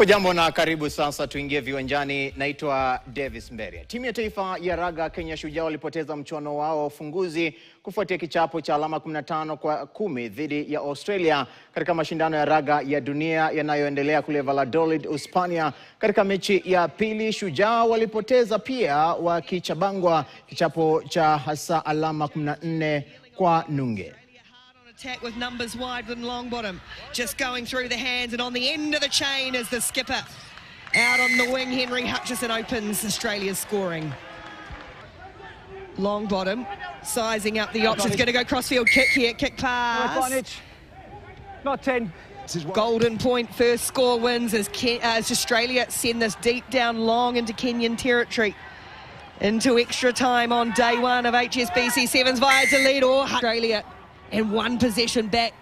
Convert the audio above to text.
Hujambo na karibu. Sasa tuingie viwanjani. Naitwa Davis Mberia. Timu ya taifa ya raga Kenya Shujaa walipoteza mchuano wao wa ufunguzi kufuatia kichapo cha alama 15 kwa 10 dhidi ya Australia katika mashindano ya raga ya dunia yanayoendelea kule Valladolid, Hispania. Katika mechi ya pili, Shujaa walipoteza pia wakichabangwa kichapo cha hasa alama 14 kwa nunge. Attack with numbers wide with Longbottom just going through the hands, and on the end of the chain is the skipper. Out on the wing, Henry Hutchison opens Australia's scoring. Longbottom sizing up the options, going to go crossfield kick here, kick pass. Not 10. Golden point first score wins as Australia send this deep down long into Kenyan territory. Into extra time on day one of HSBC Sevens via Toledo. Australia and one possession back